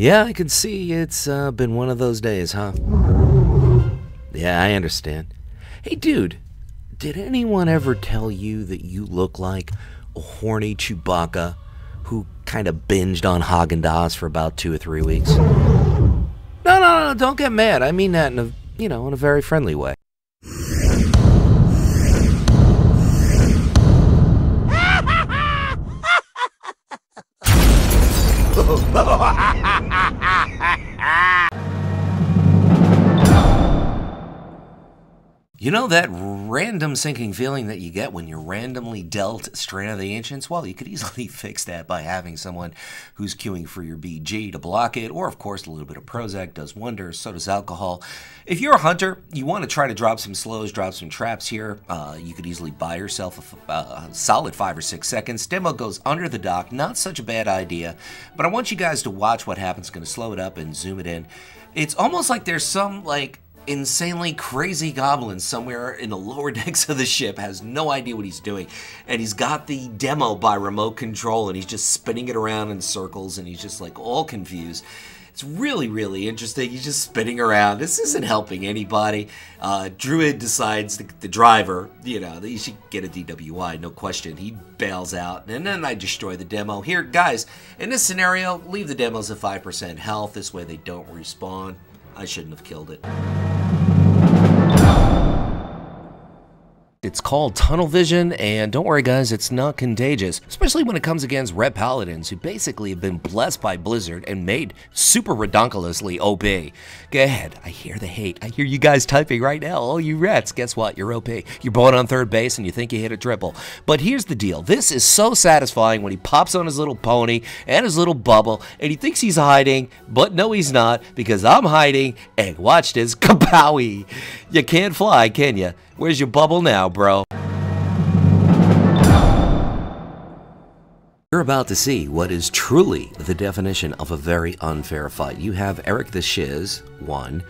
Yeah, I can see it's been one of those days, huh? Yeah, I understand. Hey, dude, did anyone ever tell you that you look like a horny Chewbacca who kind of binged on Haagen-Dazs for about 2 or 3 weeks? No, don't get mad. I mean that in a, in a very friendly way. You know that random sinking feeling that you get when you're randomly dealt Strain of the Ancients? Well, you could easily fix that by having someone who's queuing for your BG to block it, or of course a little bit of Prozac does wonders, so does alcohol. If you're a hunter, you want to try to drop some slows, drop some traps here, you could easily buy yourself a solid 5 or 6 seconds. Demo goes under the dock, not such a bad idea, but I want you guys to watch what happens. Going to slow it up and zoom it in. It's almost like there's some, insanely crazy goblin somewhere in the lower decks of the ship, has no idea what he's doing, and he's got the demo by remote control and he's just spinning it around in circles and he's just all confused. It's really, really interesting. He's just spinning around. This isn't helping anybody. Druid decides, the driver, he should get a DWI, no question. He bails out, and then I destroy the demo. Here, guys, in this scenario, leave the demos at 5% health. This way they don't respawn. I shouldn't have killed it. It's called tunnel vision, and don't worry guys, it's not contagious, especially when it comes against red paladins who basically have been blessed by Blizzard and made super redonkulously OP. Go ahead, I hear the hate. I hear you guys typing right now. Oh, you rats, guess what? You're OP. You're bowling on third base and you think you hit a triple. But here's the deal. This is so satisfying when he pops on his little pony and his little bubble and he thinks he's hiding, but no he's not, because I'm hiding, and watch this, kapowie! You can't fly, can you? Where's your bubble now, bro? You're about to see what is truly the definition of a very unfair fight. You have Eric the Shiz, 1.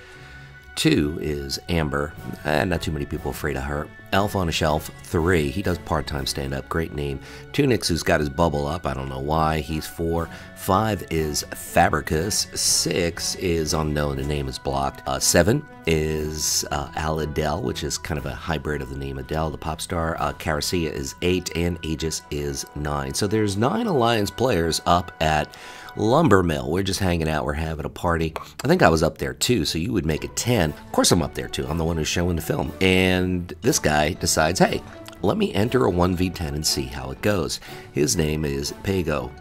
2 is Amber, not too many people afraid of her. Elf on a Shelf, 3. He does part-time stand-up, great name. Tunix, who's got his bubble up, I don't know why, he's 4. 5 is Fabricus. 6 is unknown, the name is blocked. 7 is Aladel, which is kind of a hybrid of the name Adele, the pop star. Caracia is 8, and Aegis is 9. So there's 9 Alliance players up at Lumber Mill. We're just hanging out, we're having a party. I think I was up there too, so you would make it 10. Of course I'm up there too, I'm the one who's showing the film. And this guy decides, hey, let me enter a 1v10 and see how it goes. His name is Pago.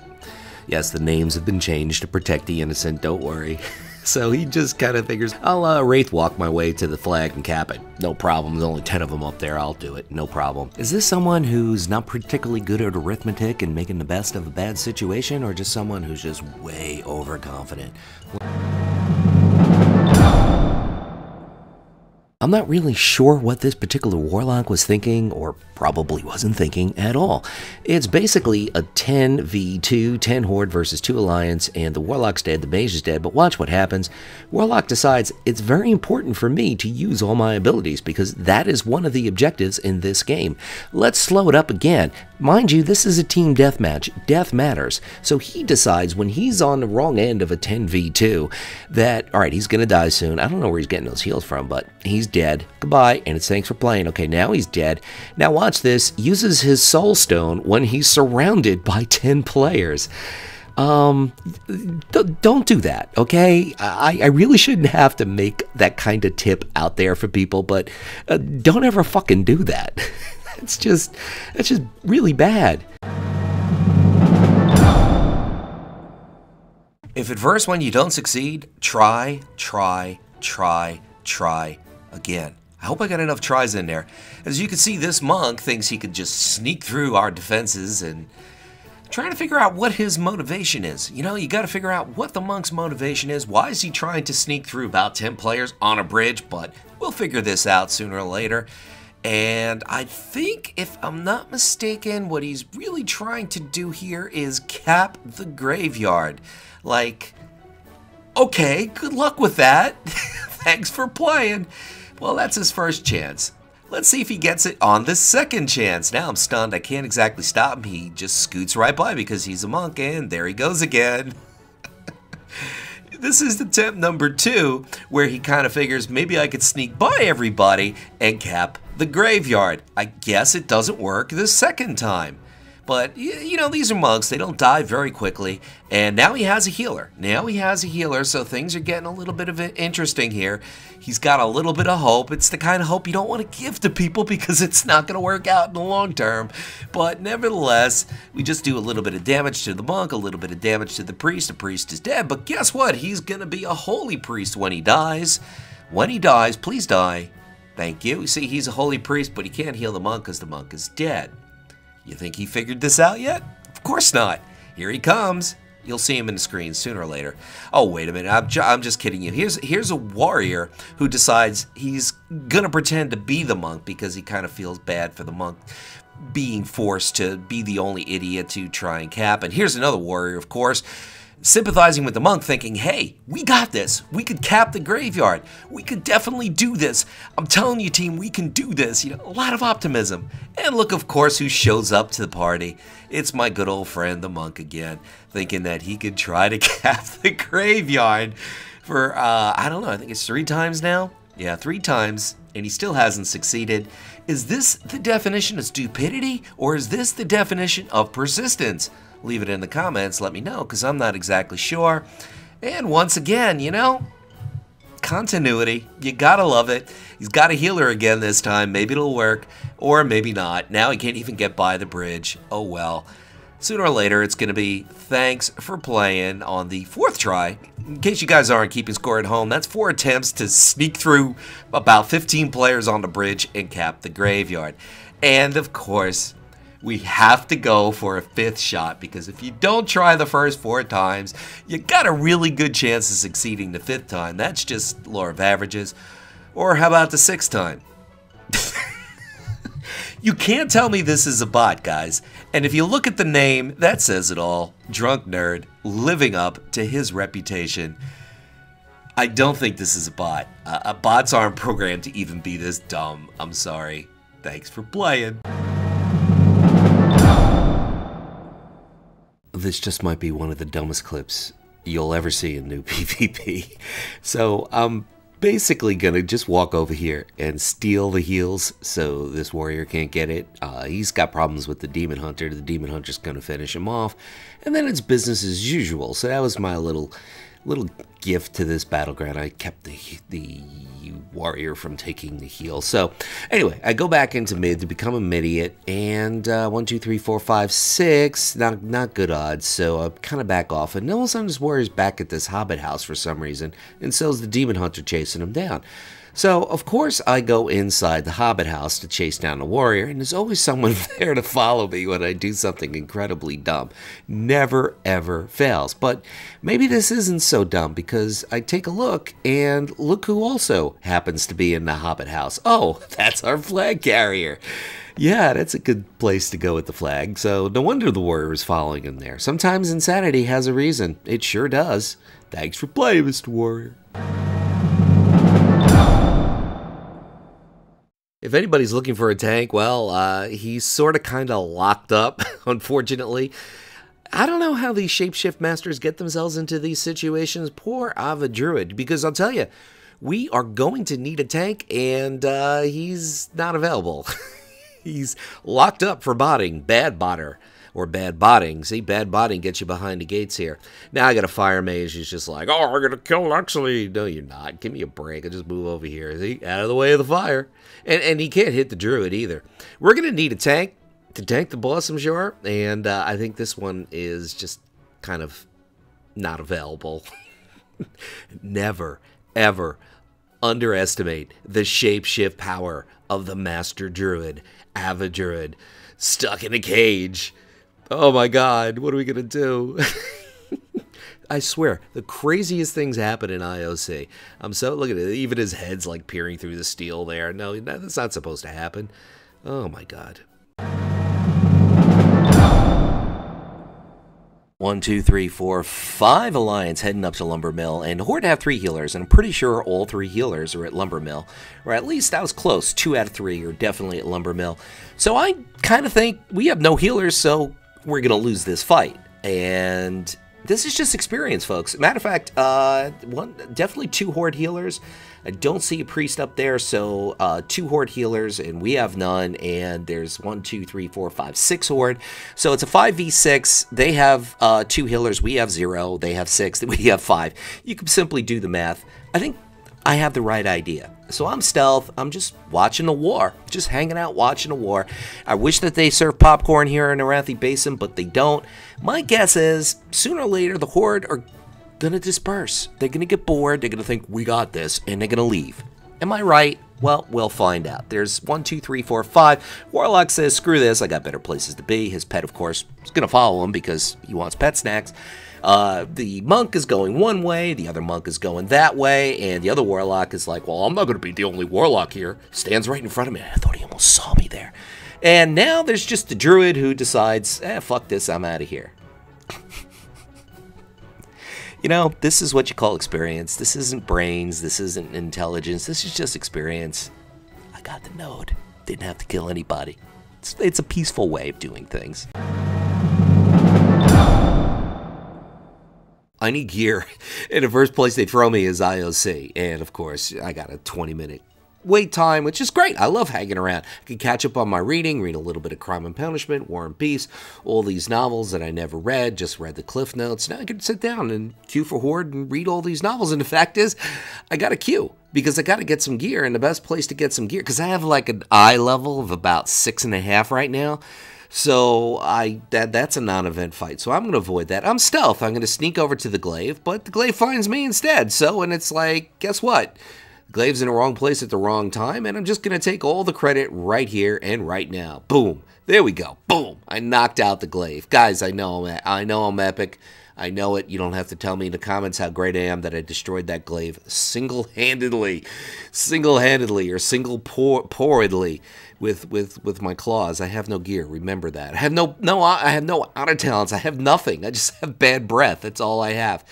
Yes, the names have been changed to protect the innocent, don't worry. So he just kind of figures, I'll Wraith walk my way to the flag and cap it. No problem, there's only 10 of them up there, I'll do it, no problem. Is this someone who's not particularly good at arithmetic and making the best of a bad situation, or just someone who's just way overconfident? I'm not really sure what this particular Warlock was thinking, or probably wasn't thinking at all. It's basically a 10v2, 10 Horde versus 2 Alliance, and the Warlock's dead, the Mage is dead, but watch what happens. Warlock decides it's very important for me to use all my abilities, because that is one of the objectives in this game. Let's slow it up again. Mind you, this is a team deathmatch. Death matters. So he decides when he's on the wrong end of a 10v2 that, alright, he's gonna die soon. I don't know where he's getting those heals from, but he's dead. Goodbye, and it's thanks for playing. Okay, now he's dead. Now watch this. Uses his soul stone when he's surrounded by 10 players. Don't do that, okay? I really shouldn't have to make that kind of tip out there for people, but don't ever fucking do that. That's just really bad. If at first when you don't succeed, try again. I hope I got enough tries in there. As you can see, this monk thinks he could just sneak through our defenses, and trying to figure out what his motivation is. You know, you got to figure out what the monk's motivation is. Why is he trying to sneak through about 10 players on a bridge? But we'll figure this out sooner or later. And I think, if I'm not mistaken, what he's really trying to do here is cap the graveyard. Like, okay, good luck with that. Thanks for playing. Well, that's his first chance. Let's see if he gets it on the second chance. Now I'm stunned. I can't exactly stop him. He just scoots right by because he's a monk, and there he goes again. This is attempt number 2, where he kind of figures maybe I could sneak by everybody and cap the graveyard. I guess it doesn't work the second time. But, you know, these are monks. They don't die very quickly. And now he has a healer. So things are getting a little bit of interesting here. He's got a little bit of hope. It's the kind of hope you don't want to give to people because it's not going to work out in the long term. But nevertheless, we just do a little bit of damage to the monk, a little bit of damage to the priest. The priest is dead. But guess what? He's going to be a holy priest when he dies. When he dies, please die. Thank you. See, he's a holy priest, but he can't heal the monk because the monk is dead. You think he figured this out yet? Of course not. Here he comes. You'll see him in the screen sooner or later. Oh, wait a minute. I'm just kidding you. Here's a warrior who decides he's going to pretend to be the monk because he kind of feels bad for the monk being forced to be the only idiot to try and cap. And here's another warrior, of course, sympathizing with the monk, thinking, hey, we got this. We could cap the graveyard. We could definitely do this. I'm telling you, team, we can do this. You know, a lot of optimism. And look, of course, who shows up to the party. It's my good old friend, the monk again, thinking that he could try to cap the graveyard for, I don't know, I think it's 3 times now? Yeah, 3 times, and he still hasn't succeeded. Is this the definition of stupidity, or is this the definition of persistence? Leave it in the comments, let me know, because I'm not exactly sure. And once again, you know, continuity. You gotta love it. He's got a healer again this time. Maybe it'll work, or maybe not. Now he can't even get by the bridge. Oh well. Sooner or later, it's gonna be thanks for playing on the 4th try. In case you guys aren't keeping score at home, that's 4 attempts to sneak through about 15 players on the bridge and cap the graveyard. And of course, we have to go for a 5th shot, because if you don't try the first 4 times, you got a really good chance of succeeding the 5th time. That's just law of averages. Or how about the 6th time? You can't tell me this is a bot, guys. And if you look at the name, that says it all. Drunk Nerd, living up to his reputation. I don't think this is a bot. Bots aren't programmed to even be this dumb. I'm sorry. Thanks for playing. This just might be one of the dumbest clips you'll ever see in Noob PVP. So I'm basically gonna just walk over here and steal the heals so this warrior can't get it. He's got problems with the demon hunter. The demon hunter's gonna finish him off, and then it's business as usual. So that was my little gift to this battleground. I kept the warrior from taking the heal. So anyway, I go back into mid to become a midiot, and 1, 2, 3, 4, 5, 6, not good odds. So I kind of back off, and all of a sudden this warrior's back at this hobbit house for some reason, and so is the demon hunter chasing him down. So, of course, I go inside the hobbit house to chase down the warrior, and there's always someone there to follow me when I do something incredibly dumb. Never, ever fails. But maybe this isn't so dumb, because I take a look, and look who also happens to be in the hobbit house. Oh, that's our flag carrier. Yeah, that's a good place to go with the flag, so no wonder the warrior is following him there. Sometimes insanity has a reason. It sure does. Thanks for playing, Mr. Warrior. If anybody's looking for a tank, well, he's sort of kind of locked up, unfortunately. I don't know how these shapeshift masters get themselves into these situations. Poor Ava Druid, because I'll tell you, we are going to need a tank, and he's not available. He's locked up for botting, bad botter. Or bad botting. See, bad botting gets you behind the gates here. Now I got a fire mage who's just like, oh, we're going to kill Luxeley. No, you're not. Give me a break. I just move over here. See, out of the way of the fire. And he can't hit the druid either. We're going to need a tank to tank the boss, I'm sure. And I think this one is just kind of not available. Never, ever underestimate the shapeshift power of the master druid, Ava Druid, stuck in a cage. Oh my god, what are we gonna do? I swear, the craziest things happen in IOC. Look at it, even his head's like peering through the steel there. No, that's not supposed to happen. Oh my god. 1, 2, 3, 4, 5 Alliance heading up to Lumber Mill, and Horde have 3 healers, and I'm pretty sure all 3 healers are at Lumber Mill, or at least I was close. 2 out of 3 are definitely at Lumber Mill. So I kind of think we have no healers, so we're gonna lose this fight. And this is just experience, folks. Matter of fact, definitely 2 horde healers. I don't see a priest up there, so 2 horde healers, and we have none. And there's 1, 2, 3, 4, 5, 6 horde. So it's a 5v6. They have 2 healers. We have 0. They have 6. We have 5. You can simply do the math. I think I have the right idea. So I'm stealth. I'm just watching the war. Just hanging out watching the war. I wish that they serve popcorn here in Arathi Basin, but they don't. My guess is sooner or later the horde are going to disperse. They're going to get bored. They're going to think, we got this, and they're going to leave. Am I right? Well, we'll find out. There's 1, 2, 3, 4, 5. Warlock says, screw this. I got better places to be. His pet, of course, is going to follow him because he wants pet snacks. The monk is going one way, the other monk is going that way, and the other warlock is like, well, I'm not going to be the only warlock here. Stands right in front of me. I thought he almost saw me there. And now there's just the druid who decides, fuck this, I'm out of here. You know, this is what you call experience. This isn't brains. This isn't intelligence. This is just experience. I got the node. Didn't have to kill anybody. It's a peaceful way of doing things. I need gear. And the first place they throw me is IOC. And of course, I got a 20-minute wait time, which is great. I love hanging around. I can catch up on my reading, read a little bit of Crime and Punishment, War and Peace, all these novels that I never read, just read the Cliff Notes. Now I can sit down and queue for Horde and read all these novels. And the fact is, I got to queue because I got to get some gear. And the best place to get some gear, because I have like an eye level of about 6.5 right now. So that's a non-event fight. So I'm going to avoid that. I'm stealth. I'm going to sneak over to the glaive, but the glaive finds me instead. So, and it's like, guess what? The glaive's in the wrong place at the wrong time, and I'm just going to take all the credit right here and right now. Boom. There we go. Boom. I knocked out the glaive. Guys, I know I'm epic. I know it. You don't have to tell me in the comments how great I am that I destroyed that glaive single-handedly. Single-handedly or single-poredly. With my claws. I have no gear. Remember that. I have no honor talents. I have nothing. I just have bad breath. That's all I have.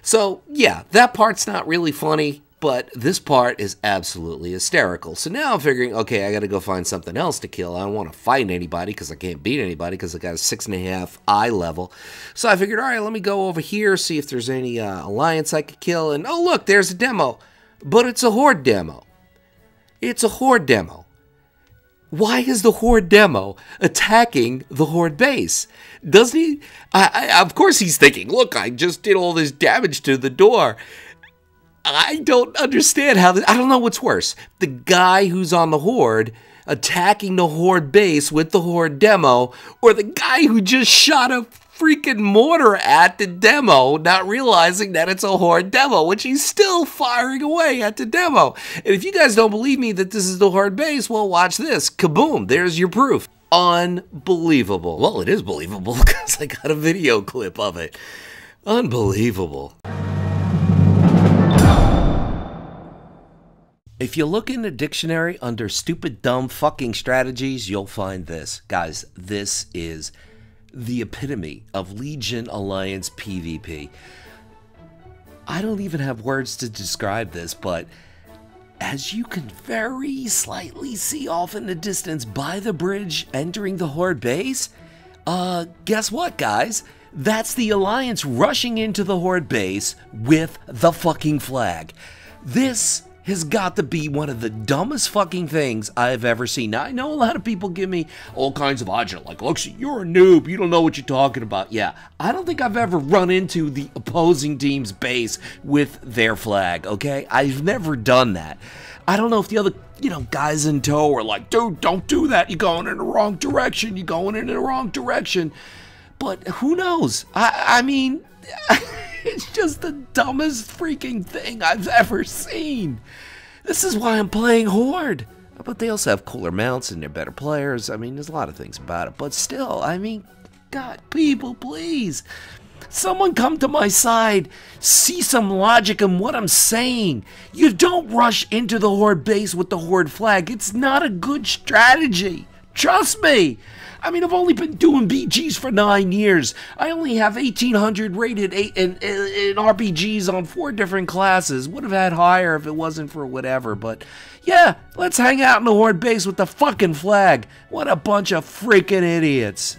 So yeah, that part's not really funny, but this part is absolutely hysterical. So now I'm figuring, okay, I got to go find something else to kill. I don't want to fight anybody because I can't beat anybody because I got a 6.5 eye level. So I figured, all right, let me go over here, see if there's any alliance I could kill. And oh look, there's a demo, but it's a horde demo. It's a horde demo. Why is the horde demo attacking the horde base? Doesn't he? Of course he's thinking, look, I just did all this damage to the door. I don't understand how I don't know what's worse. The guy who's on the horde attacking the horde base with the horde demo, or the guy who just shot a freaking mortar at the demo, not realizing that it's a horde demo, which he's still firing away at the demo. And if you guys don't believe me that this is the horde base, well, watch this. Kaboom, there's your proof. Unbelievable. Well, it is believable because I got a video clip of it. Unbelievable. If you look in the dictionary under stupid, dumb, fucking strategies, you'll find this. Guys, this is the epitome of Legion Alliance PvP. I don't even have words to describe this, but as you can very slightly see off in the distance by the bridge entering the horde base, guess what, guys? That's the Alliance rushing into the horde base with the fucking flag. This has got to be one of the dumbest fucking things I've ever seen. Now, I know a lot of people give me all kinds of odds, like, Luxeley, you're a noob, you don't know what you're talking about. Yeah, I don't think I've ever run into the opposing team's base with their flag, okay? I've never done that. I don't know if the other, guys in tow are like, dude, don't do that, you're going in the wrong direction, you're going in the wrong direction. But who knows? I mean, it's just the dumbest freaking thing I've ever seen. This is why I'm playing Horde. But they also have cooler mounts and they're better players. I mean, there's a lot of things about it. But still, I mean, God, people, please. Someone come to my side. See some logic in what I'm saying. You don't rush into the Horde base with the Horde flag. It's not a good strategy. Trust me. I mean, I've only been doing BGs for 9 years. I only have 1,800 rated in RPGs on 4 different classes. Would have had higher if it wasn't for whatever, but yeah, let's hang out in the Horde base with the fucking flag. What a bunch of freaking idiots.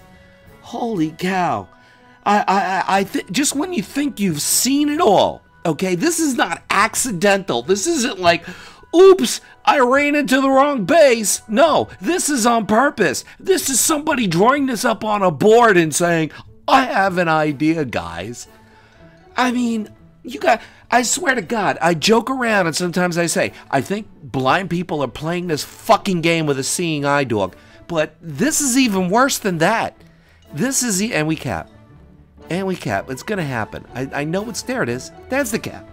Holy cow. Just when you think you've seen it all, okay, this is not accidental. This isn't like, oops, I ran into the wrong base. No, this is on purpose. This is somebody drawing this up on a board and saying, I have an idea, guys. I mean, I swear to God, I joke around and sometimes I say, I think blind people are playing this fucking game with a seeing eye dog. But this is even worse than that. And we cap. And we cap. It's gonna happen. I know it's there. It is. That's the cap.